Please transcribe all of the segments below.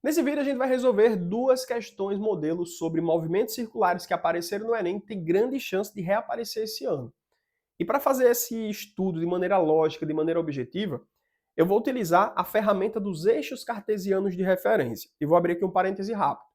Nesse vídeo a gente vai resolver duas questões modelos sobre movimentos circulares que apareceram no Enem e tem grande chance de reaparecer esse ano. E para fazer esse estudo de maneira lógica, de maneira objetiva, eu vou utilizar a ferramenta dos eixos cartesianos de referência. E vou abrir aqui um parêntese rápido.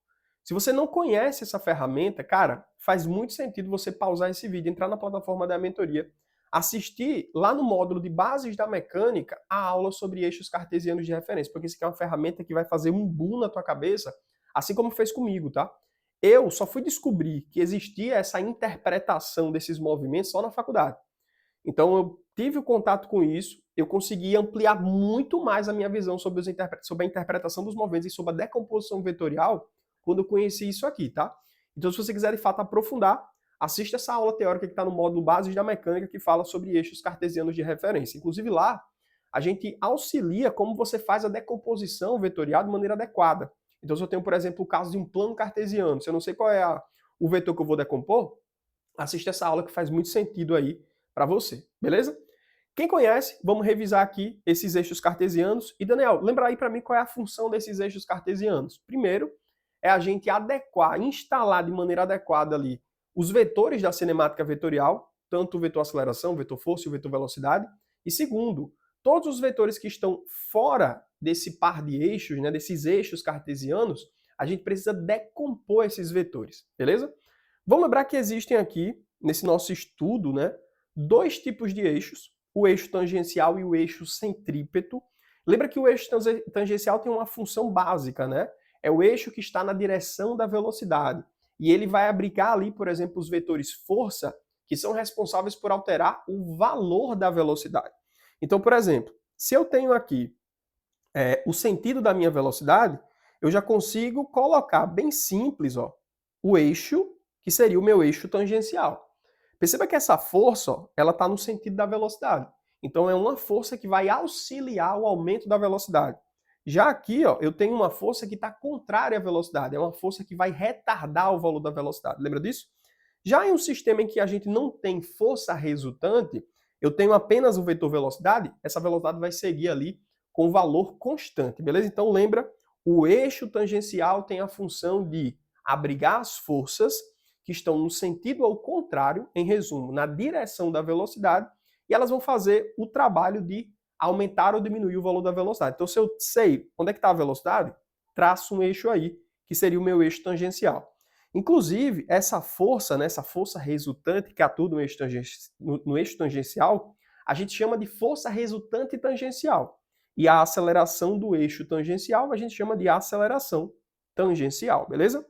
Se você não conhece essa ferramenta, cara, faz muito sentido você pausar esse vídeo, entrar na plataforma da mentoria, assistir lá no módulo de bases da mecânica a aula sobre eixos cartesianos de referência, porque isso aqui é uma ferramenta que vai fazer um boom na tua cabeça, assim como fez comigo, tá? Eu só fui descobrir que existia essa interpretação desses movimentos só na faculdade. Então eu tive o contato com isso, eu consegui ampliar muito mais a minha visão sobre, sobre a interpretação dos movimentos e sobre a decomposição vetorial quando eu conheci isso aqui, tá? Então se você quiser de fato aprofundar, assista essa aula teórica que está no módulo Bases da Mecânica que fala sobre eixos cartesianos de referência. Inclusive lá, a gente auxilia como você faz a decomposição vetorial de maneira adequada. Então se eu tenho, por exemplo, o caso de um plano cartesiano, se eu não sei qual é o vetor que eu vou decompor, assista essa aula que faz muito sentido aí para você, beleza? Quem conhece, vamos revisar aqui esses eixos cartesianos. E Daniel, lembra aí para mim qual é a função desses eixos cartesianos. Primeiro, é a gente adequar, instalar de maneira adequada ali os vetores da cinemática vetorial, tanto o vetor aceleração, o vetor força e o vetor velocidade. E segundo, todos os vetores que estão fora desse par de eixos, né, desses eixos cartesianos, a gente precisa decompor esses vetores, beleza? Vamos lembrar que existem aqui, nesse nosso estudo, né, dois tipos de eixos, o eixo tangencial e o eixo centrípeto. Lembra que o eixo tangencial tem uma função básica, né? É o eixo que está na direção da velocidade. E ele vai abrigar ali, por exemplo, os vetores força, que são responsáveis por alterar o valor da velocidade. Então, por exemplo, se eu tenho aqui o sentido da minha velocidade, eu já consigo colocar bem simples, ó, o eixo, que seria o meu eixo tangencial. Perceba que essa força, ó, ela está no sentido da velocidade. Então é uma força que vai auxiliar o aumento da velocidade. Já aqui, ó, eu tenho uma força que está contrária à velocidade, é uma força que vai retardar o valor da velocidade. Lembra disso? Já em um sistema em que a gente não tem força resultante, eu tenho apenas o vetor velocidade, essa velocidade vai seguir ali com valor constante, beleza? Então lembra, o eixo tangencial tem a função de abrigar as forças que estão no sentido ao contrário, em resumo, na direção da velocidade, e elas vão fazer o trabalho de aumentar ou diminuir o valor da velocidade. Então, se eu sei onde é que está a velocidade, traço um eixo aí, que seria o meu eixo tangencial. Inclusive, essa força, né, essa força resultante que atua no eixo tangencial, a gente chama de força resultante tangencial. E a aceleração do eixo tangencial a gente chama de aceleração tangencial, beleza?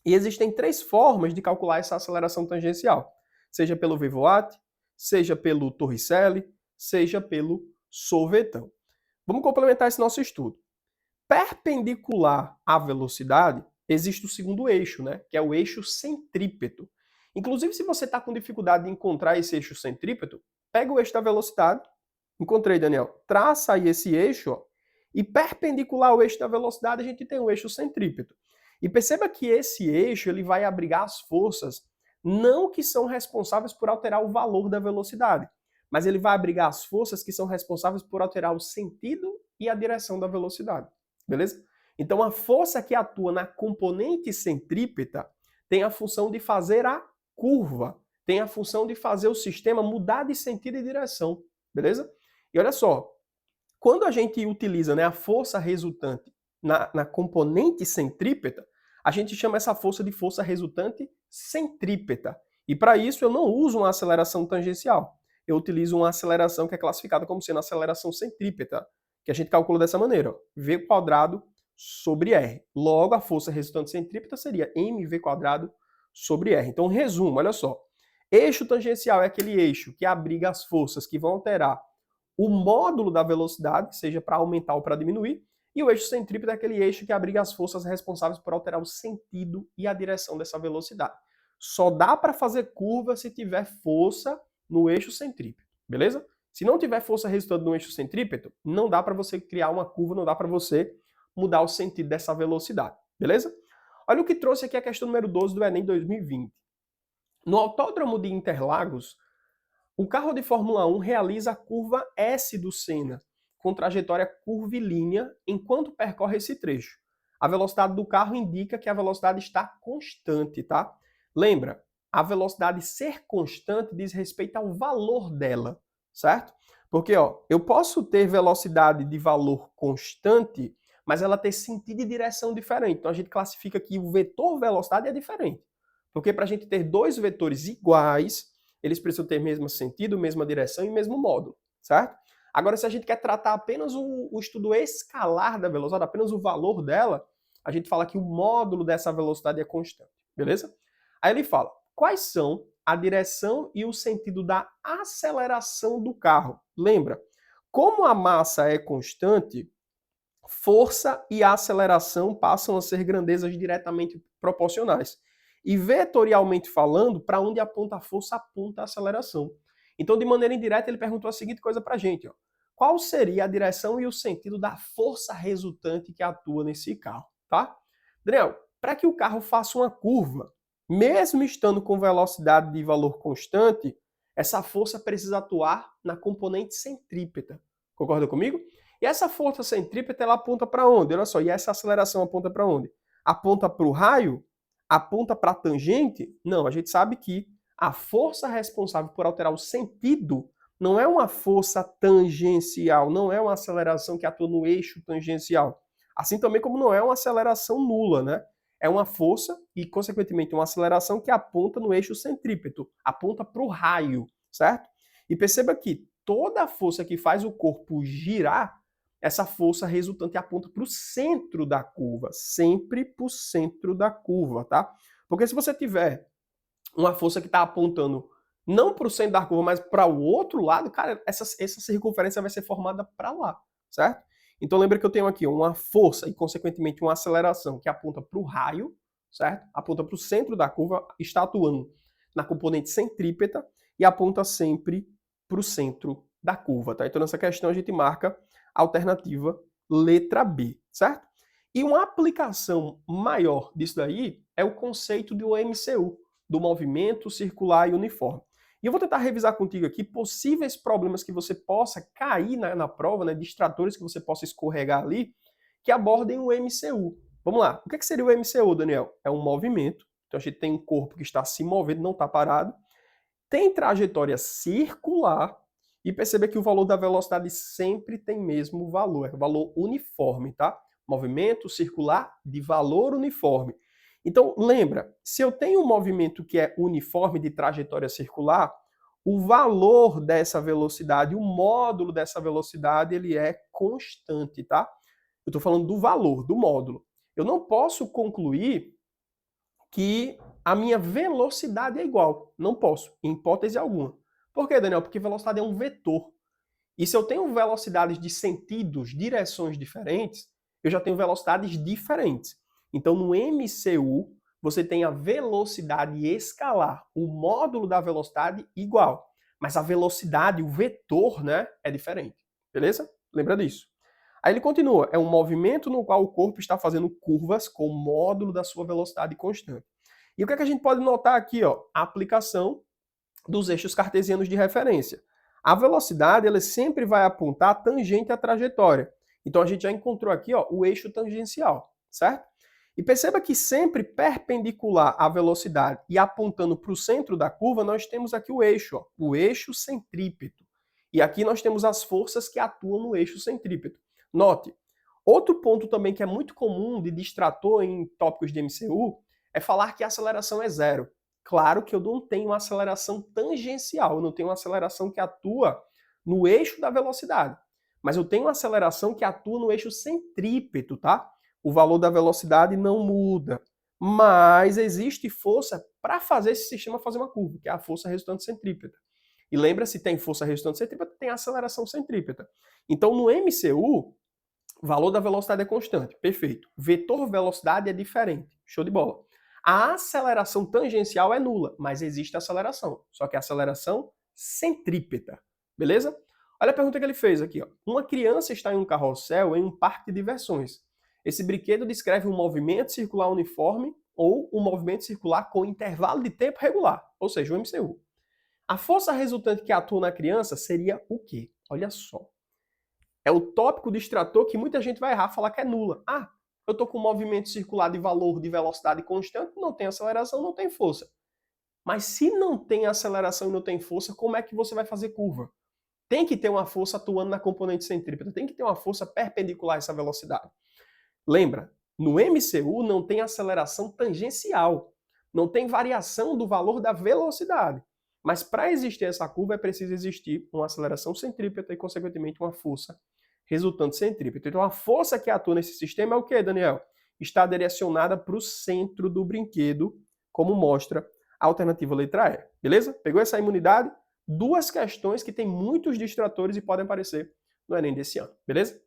E existem três formas de calcular essa aceleração tangencial, seja pelo Vivoati, seja pelo Torricelli, seja pelo sorvetão. Vamos complementar esse nosso estudo. Perpendicular à velocidade, existe o segundo eixo, né, que é o eixo centrípeto. Inclusive, se você está com dificuldade de encontrar esse eixo centrípeto, pega o eixo da velocidade, encontrei, Daniel, traça aí esse eixo, ó, e perpendicular ao eixo da velocidade, a gente tem o eixo centrípeto. E perceba que esse eixo ele vai abrigar as forças não que são responsáveis por alterar o valor da velocidade, mas ele vai abrigar as forças que são responsáveis por alterar o sentido e a direção da velocidade. Beleza? Então a força que atua na componente centrípeta tem a função de fazer a curva, tem a função de fazer o sistema mudar de sentido e direção. Beleza? E olha só, quando a gente utiliza, né, a força resultante na componente centrípeta, a gente chama essa força de força resultante centrípeta. E para isso eu não uso uma aceleração tangencial. Eu utilizo uma aceleração que é classificada como sendo aceleração centrípeta, que a gente calcula dessa maneira, ó, V² sobre R. Logo, a força resultante centrípeta seria mv² sobre R. Então, resumo, olha só. Eixo tangencial é aquele eixo que abriga as forças que vão alterar o módulo da velocidade, seja para aumentar ou para diminuir, e o eixo centrípeto é aquele eixo que abriga as forças responsáveis por alterar o sentido e a direção dessa velocidade. Só dá para fazer curva se tiver força no eixo centrípeto, beleza? Se não tiver força resultante no eixo centrípeto, não dá para você criar uma curva, não dá para você mudar o sentido dessa velocidade, beleza? Olha o que trouxe aqui a questão número 12 do Enem 2020. No Autódromo de Interlagos, o carro de Fórmula 1 realiza a curva S do Senna, com trajetória curvilínea, enquanto percorre esse trecho. a velocidade do carro indica que a velocidade está constante, tá? Lembra, a velocidade ser constante diz respeito ao valor dela, certo? Porque, ó, eu posso ter velocidade de valor constante, mas ela ter sentido e direção diferente. Então a gente classifica que o vetor velocidade é diferente. Porque para a gente ter dois vetores iguais, eles precisam ter mesmo sentido, mesma direção e mesmo módulo, certo? Agora, se a gente quer tratar apenas o estudo escalar da velocidade, apenas o valor dela, a gente fala que o módulo dessa velocidade é constante, beleza? Aí ele fala, quais são a direção e o sentido da aceleração do carro? Lembra, como a massa é constante, força e aceleração passam a ser grandezas diretamente proporcionais. E vetorialmente falando, para onde aponta a força, aponta a aceleração. Então, de maneira indireta, ele perguntou a seguinte coisa para a gente. Ó. Qual seria a direção e o sentido da força resultante que atua nesse carro? Tá? Daniel, para que o carro faça uma curva, mesmo estando com velocidade de valor constante, essa força precisa atuar na componente centrípeta. Concorda comigo? E essa força centrípeta, ela aponta para onde? Olha só, e essa aceleração aponta para onde? Aponta para o raio? Aponta para a tangente? Não, a gente sabe que a força responsável por alterar o sentido não é uma força tangencial, não é uma aceleração que atua no eixo tangencial. Assim também como não é uma aceleração nula, né? É uma força e, consequentemente, uma aceleração que aponta no eixo centrípeto, aponta para o raio, certo? E perceba que toda a força que faz o corpo girar, essa força resultante aponta para o centro da curva, sempre para o centro da curva, tá? Porque se você tiver uma força que está apontando não para o centro da curva, mas para o outro lado, cara, essa circunferência vai ser formada para lá, certo? Então lembra que eu tenho aqui uma força e, consequentemente, uma aceleração que aponta para o raio, certo? Aponta para o centro da curva, está atuando na componente centrípeta e aponta sempre para o centro da curva, tá? Então nessa questão a gente marca a alternativa letra B, certo? E uma aplicação maior disso daí é o conceito do MCU, do movimento circular e uniforme. E eu vou tentar revisar contigo aqui possíveis problemas que você possa cair na prova, né, distratores que você possa escorregar ali, que abordem o MCU. Vamos lá. O que seria o MCU, Daniel? É um movimento. Então a gente tem um corpo que está se movendo, não está parado. Tem trajetória circular. E perceba que o valor da velocidade sempre tem mesmo valor. É valor uniforme, tá? Movimento circular de valor uniforme. Então, lembra, se eu tenho um movimento que é uniforme de trajetória circular, o valor dessa velocidade, o módulo dessa velocidade, ele é constante, tá? Eu estou falando do valor, do módulo. Eu não posso concluir que a minha velocidade é igual. Não posso, em hipótese alguma. Por quê, Daniel? Porque velocidade é um vetor. E se eu tenho velocidades de sentidos, direções diferentes, eu já tenho velocidades diferentes. Então, no MCU, você tem a velocidade escalar, o módulo da velocidade igual. Mas a velocidade, o vetor, né, é diferente. Beleza? Lembra disso. Aí ele continua, é um movimento no qual o corpo está fazendo curvas com o módulo da sua velocidade constante. E o que é que a gente pode notar aqui? Ó? A aplicação dos eixos cartesianos de referência. A velocidade ela sempre vai apontar tangente à trajetória. Então a gente já encontrou aqui ó, o eixo tangencial, certo? E perceba que sempre perpendicular à velocidade e apontando para o centro da curva, nós temos aqui o eixo, ó, o eixo centrípeto. E aqui nós temos as forças que atuam no eixo centrípeto. Note, outro ponto também que é muito comum de distrator em tópicos de MCU é falar que a aceleração é zero. Claro que eu não tenho uma aceleração tangencial, eu não tenho uma aceleração que atua no eixo da velocidade. Mas eu tenho uma aceleração que atua no eixo centrípeto, tá? O valor da velocidade não muda. Mas existe força para fazer esse sistema fazer uma curva, que é a força resultante centrípeta. E lembra-se, tem força resultante centrípeta, tem aceleração centrípeta. Então, no MCU, o valor da velocidade é constante. Perfeito. Vetor velocidade é diferente. Show de bola. A aceleração tangencial é nula, mas existe aceleração. Só que é aceleração centrípeta. Beleza? Olha a pergunta que ele fez aqui. Ó. Uma criança está em um carrossel em um parque de diversões. Esse brinquedo descreve um movimento circular uniforme ou um movimento circular com intervalo de tempo regular, ou seja, o MCU. A força resultante que atua na criança seria o quê? Olha só. É o tópico distrator que muita gente vai errar, falar que é nula. Ah, Eu estou com um movimento circular de valor de velocidade constante, não tem aceleração, não tem força. Mas se não tem aceleração e não tem força, como é que você vai fazer curva? Tem que ter uma força atuando na componente centrípeta, tem que ter uma força perpendicular a essa velocidade. Lembra, no MCU não tem aceleração tangencial, não tem variação do valor da velocidade. Mas para existir essa curva é preciso existir uma aceleração centrípeta e, consequentemente, uma força resultante centrípeta. Então a força que atua nesse sistema é o que, Daniel? Está direcionada para o centro do brinquedo, como mostra a alternativa letra E. Beleza? Pegou essa imunidade? Duas questões que têm muitos distratores e podem aparecer no Enem desse ano. Beleza?